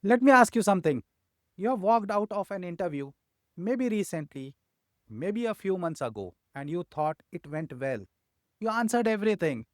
Let me ask you something. You have walked out of an interview, maybe recently, maybe a few months ago, and you thought it went well. You answered everything.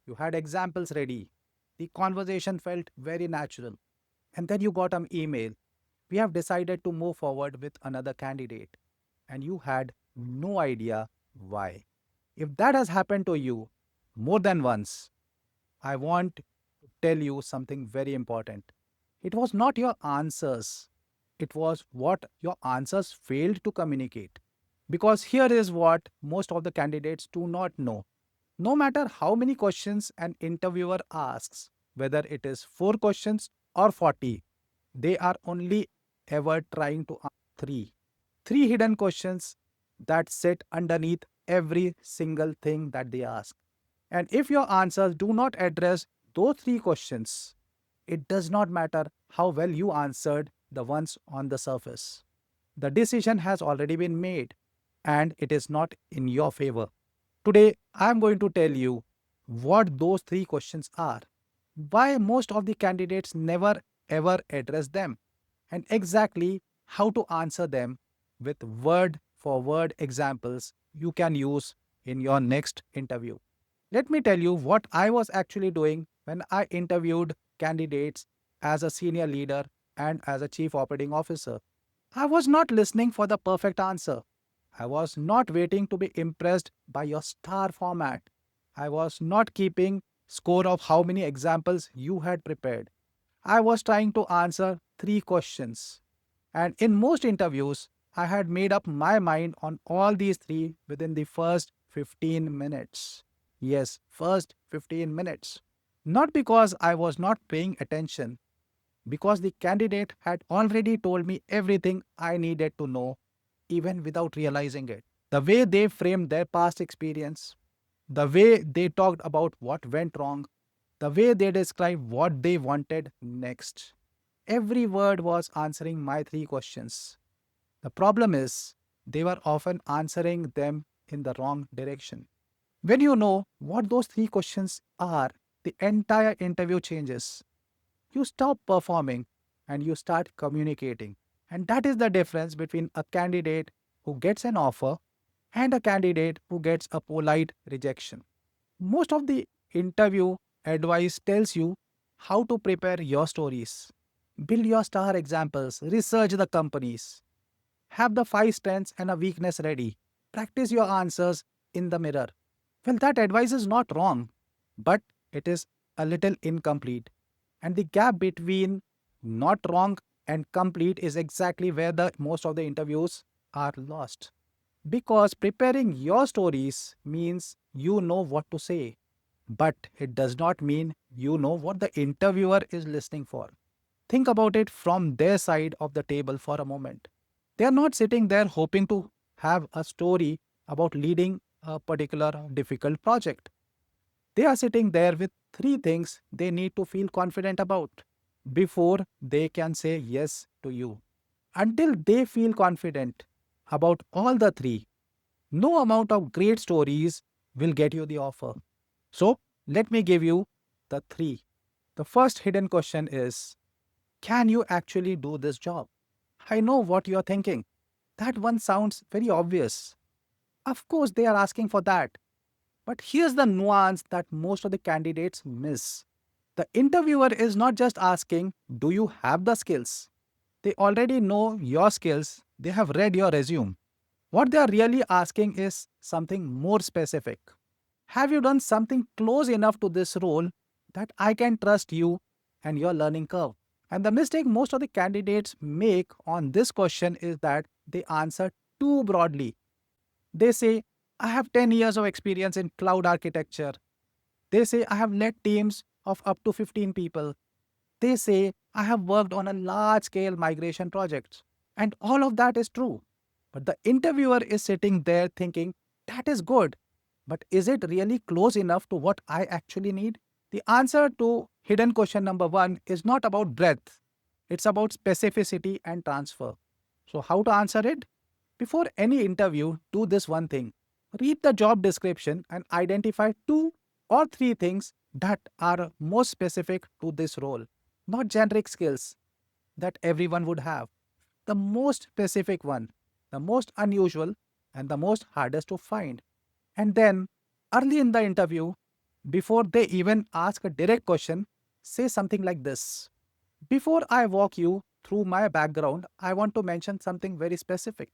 You had examples ready. The conversation felt very natural. And then you got an email. We have decided to move forward with another candidate. And you had no idea why. If that has happened to you more than once, I want to tell you something very important. It was not your answers, it was what your answers failed to communicate. Because here is what most of the candidates do not know. No matter how many questions an interviewer asks, whether it is 4 questions or 40, they are only ever trying to answer 3. 3 hidden questions that sit underneath every single thing that they ask. And if your answers do not address those 3 questions, it does not matter how well you answered the ones on the surface. The decision has already been made and it is not in your favor. Today, I am going to tell you what those 3 questions are, why most of the candidates never ever address them, and exactly how to answer them with word for word examples you can use in your next interview. Let me tell you what I was actually doing when I interviewed candidates as a senior leader and as a chief operating officer. I was not listening for the perfect answer. I was not waiting to be impressed by your star format. I was not keeping score of how many examples you had prepared. I was trying to answer 3 questions. And in most interviews, I had made up my mind on all these 3 within the first 15 minutes. Yes, first 15 minutes. Not because I was not paying attention, because the candidate had already told me everything I needed to know, even without realizing it. The way they framed their past experience, the way they talked about what went wrong, the way they described what they wanted next. Every word was answering my 3 questions. The problem is, they were often answering them in the wrong direction. When you know what those 3 questions are, the entire interview changes. You stop performing and you start communicating. And that is the difference between a candidate who gets an offer and a candidate who gets a polite rejection. Most of the interview advice tells you how to prepare your stories, build your star examples, research the companies, have the 5 strengths and a weakness ready, practice your answers in the mirror. Well, that advice is not wrong, but it is a little incomplete. And the gap between not wrong and complete is exactly where the most of the interviews are lost. Because preparing your stories means you know what to say, but it does not mean you know what the interviewer is listening for. Think about it from their side of the table for a moment. They are not sitting there hoping to have a story about leading a particular difficult project. They are sitting there with 3 things they need to feel confident about before they can say yes to you. Until they feel confident about all the 3, no amount of great stories will get you the offer. So, let me give you the 3. The first hidden question is, can you actually do this job? I know what you are thinking. That one sounds very obvious. Of course, they are asking for that. But here's the nuance that most of the candidates miss. The interviewer is not just asking, do you have the skills? They already know your skills, they have read your resume. What they are really asking is something more specific. Have you done something close enough to this role that I can trust you and your learning curve? And the mistake most of the candidates make on this question is that they answer too broadly. They say, I have 10 years of experience in cloud architecture. They say, I have led teams of up to 15 people. They say, I have worked on a large scale migration project. And all of that is true. But the interviewer is sitting there thinking, that is good. But is it really close enough to what I actually need? The answer to hidden question number 1 is not about breadth, it's about specificity and transfer. So, how to answer it? Before any interview, do this one thing: read the job description and identify 2 or 3 things that are most specific to this role, not generic skills. that everyone would have. The most specific one, the most unusual, and the most hardest to find. And then, early in the interview, before they even ask a direct question, say something like this. Before I walk you through my background, I want to mention something very specific.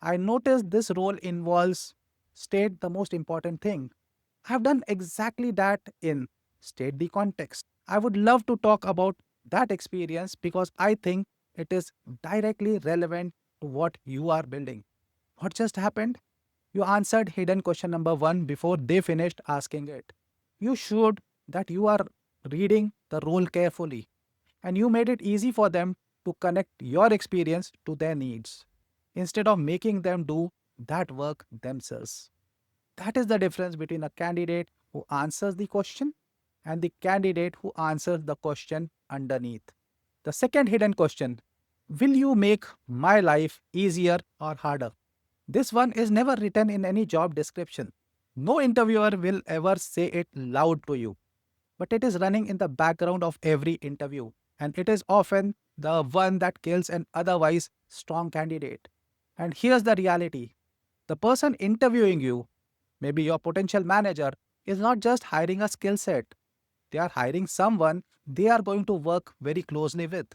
I noticed this role involves state the most important thing. I've done exactly that in state the context. I would love to talk about that experience because I think it is directly relevant to what you are building. What just happened? You answered hidden question number 1 before they finished asking it. You showed that you are reading the role carefully and you made it easy for them to connect your experience to their needs instead of making them do that work themselves. That is the difference between a candidate who answers the question and the candidate who answers the question underneath. The second hidden question: will you make my life easier or harder? This one is never written in any job description. No interviewer will ever say it loud to you, but it is running in the background of every interview, and it is often the one that kills an otherwise strong candidate. And here's the reality: the person interviewing you, maybe your potential manager, is not just hiring a skill set, they are hiring someone they are going to work very closely with,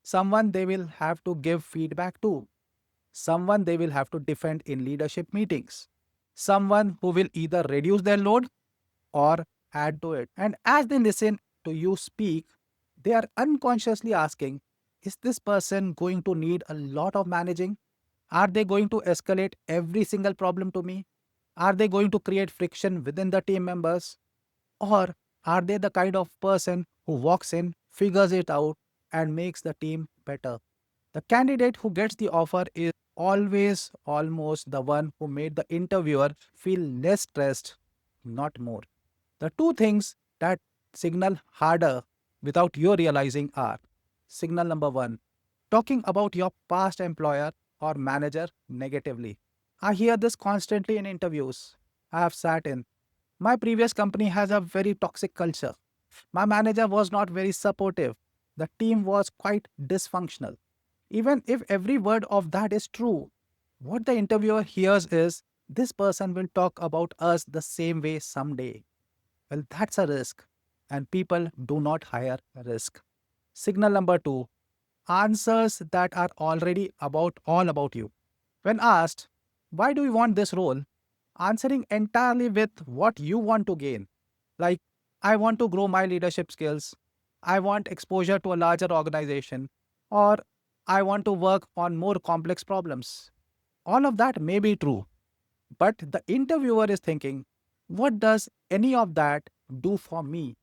someone they will have to give feedback to, someone they will have to defend in leadership meetings, someone who will either reduce their load or add to it. And as they listen to you speak, they are unconsciously asking, is this person going to need a lot of managing? Are they going to escalate every single problem to me? Are they going to create friction within the team members? Or are they the kind of person who walks in, figures it out, and makes the team better? The candidate who gets the offer is always almost the one who made the interviewer feel less stressed, not more. The two things that signal harder without you realizing are: signal number 1, talking about your past employer or manager negatively. I hear this constantly in interviews I have sat in. My previous company has a very toxic culture. My manager was not very supportive. The team was quite dysfunctional. Even if every word of that is true, what the interviewer hears is, this person will talk about us the same way someday. Well, that's a risk, and people do not hire risk. Signal number 2: answers that are already about all about you. When asked, why do you want this role? Answering entirely with what you want to gain. Like, I want to grow my leadership skills, I want exposure to a larger organization, or I want to work on more complex problems. All of that may be true, but the interviewer is thinking, what does any of that do for me?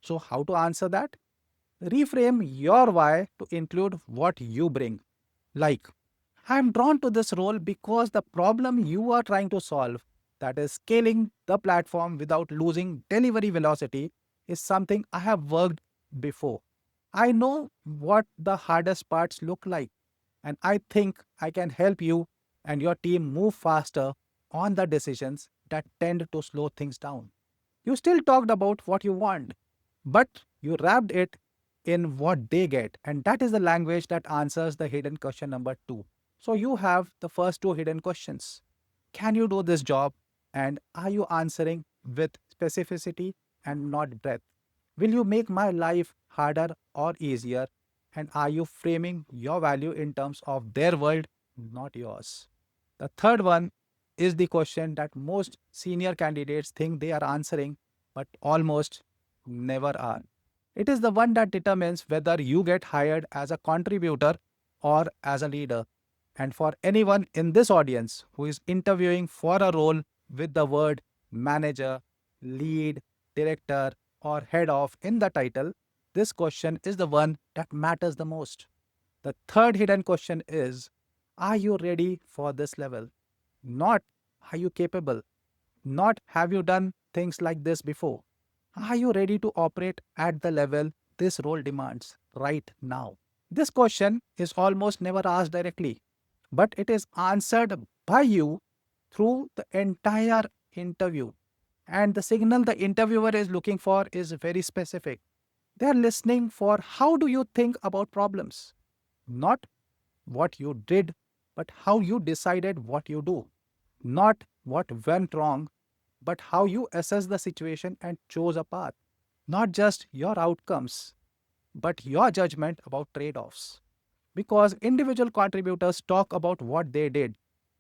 So, how to answer that? Reframe your why to include what you bring. Like, I'm drawn to this role because the problem you are trying to solve, that is scaling the platform without losing delivery velocity, is something I have worked before. I know what the hardest parts look like, and I think I can help you and your team move faster on the decisions that tend to slow things down. You still talked about what you want, but you wrapped it in what they get, and that is the language that answers the hidden question number 2. So you have the first two hidden questions. Can you do this job? And are you answering with specificity and not breadth? Will you make my life harder or easier? And are you framing your value in terms of their world, not yours? The third one is the question that most senior candidates think they are answering, but almost never are. It is the one that determines whether you get hired as a contributor or as a leader. And for anyone in this audience who is interviewing for a role with the word manager, lead, director, or head of in the title, this question is the one that matters the most. The third hidden question is, are you ready for this level? Not, are you capable? Not, have you done things like this before? Are you ready to operate at the level this role demands right now? This question is almost never asked directly, but it is answered by you through the entire interview. And the signal the interviewer is looking for is very specific. They are listening for, how do you think about problems? Not what you did, but how you decided what you do. Not what went wrong, but how you assess the situation and chose a path. Not just your outcomes, but your judgment about trade offs. Because individual contributors talk about what they did,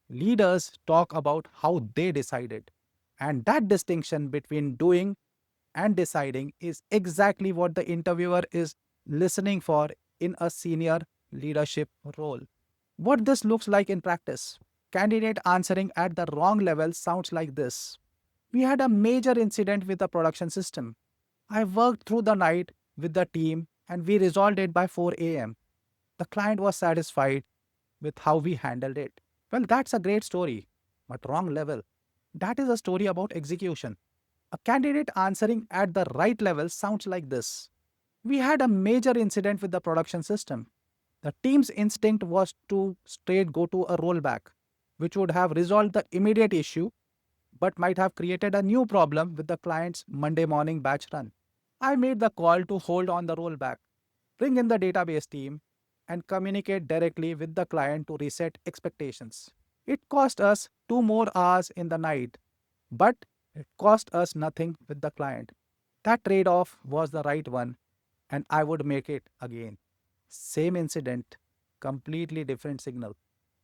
leaders talk about how they decided. And that distinction between doing and deciding is exactly what the interviewer is listening for in a senior leadership role. What this looks like in practice. Candidate answering at the wrong level sounds like this. We had a major incident with the production system. I worked through the night with the team and we resolved it by 4 a.m. The client was satisfied with how we handled it. Well, that's a great story, but wrong level. That is a story about execution. A candidate answering at the right level sounds like this. We had a major incident with the production system. The team's instinct was to straight go to a rollback, which would have resolved the immediate issue but might have created a new problem with the client's Monday morning batch run. I made the call to hold on the rollback, bring in the database team, and communicate directly with the client to reset expectations. It cost us 2 more hours in the night, but it cost us nothing with the client. That trade off was the right one, and I would make it again. Same incident, completely different signal.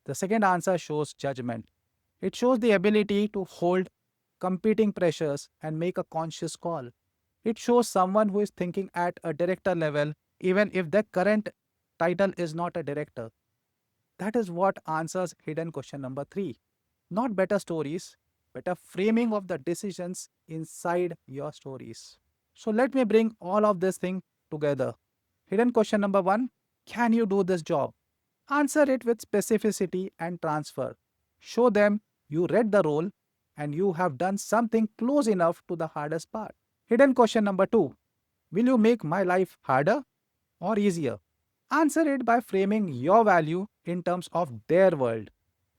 The second answer shows judgment. It shows the ability to hold competing pressures and make a conscious call. It shows someone who is thinking at a director level, even if their current title is not a director. That is what answers hidden question number three. Not better stories, but a framing of the decisions inside your stories. So let me bring all of this thing together. Hidden question number one. Can you do this job? Answer it with specificity and transfer. Show them you read the role and you have done something close enough to the hardest part. Hidden question number two. Will you make my life harder or easier? Answer it by framing your value in terms of their world.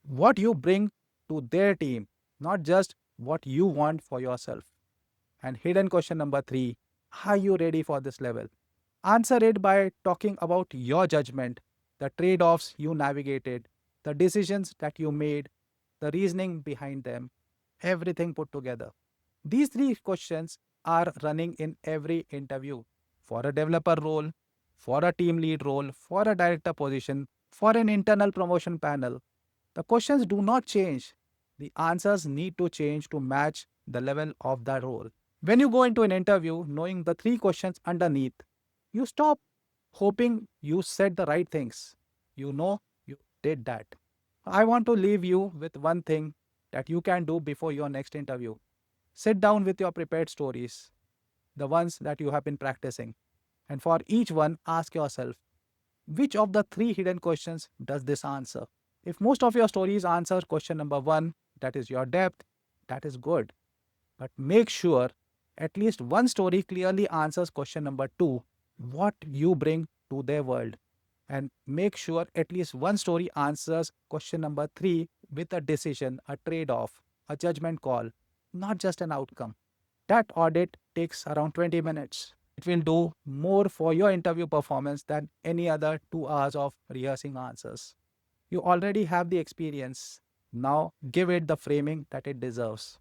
What you bring to their team, not just what you want for yourself. And hidden question number three. Are you ready for this level? Answer it by talking about your judgment, the trade offs you navigated, the decisions that you made, the reasoning behind them, everything put together. These three questions are running in every interview for a developer role, for a team lead role, for a director position, for an internal promotion panel. The questions do not change. The answers need to change to match the level of the role. When you go into an interview knowing the three questions underneath, you stop hoping you said the right things. You know you did that. I want to leave you with one thing that you can do before your next interview. Sit down with your prepared stories, the ones that you have been practicing. And for each one, ask yourself, which of the three hidden questions does this answer? If most of your stories answer question number one, that is your depth, that is good. But make sure at least one story clearly answers question number two, what you bring to their world. And make sure at least one story answers question number three with a decision, a trade off, a judgment call, not just an outcome. That audit takes around 20 minutes. It will do more for your interview performance than any other 2 hours of rehearsing answers. You already have the experience. Now give it the framing that it deserves.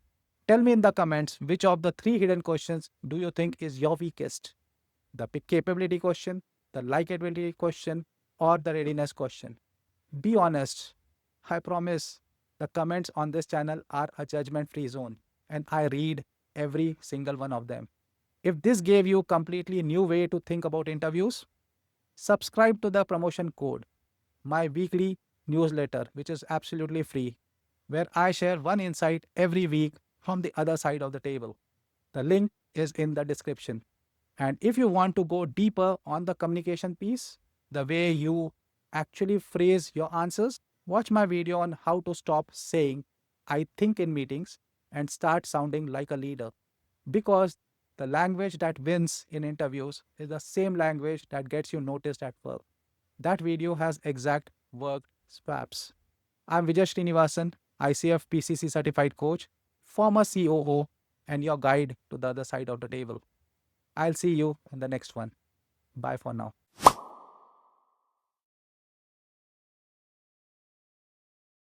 Tell me in the comments which of the three hidden questions do you think is your weakest? The capability question, the likability question, or the readiness question. Be honest. I promise the comments on this channel are a judgment free zone and I read every single one of them. If this gave you completely new way to think about interviews, subscribe to the promotion code, my weekly newsletter, which is absolutely free, where I share one insight every week from the other side of the table. The link is in the description. And if you want to go deeper on the communication piece, the way you actually phrase your answers, watch my video on how to stop saying, I think in meetings and start sounding like a leader. Because the language that wins in interviews is the same language that gets you noticed at work. That video has exact work swaps. I'm Vijay Srinivasan, ICF PCC certified coach, former COO, and your guide to the other side of the table. I'll see you in the next one. Bye for now.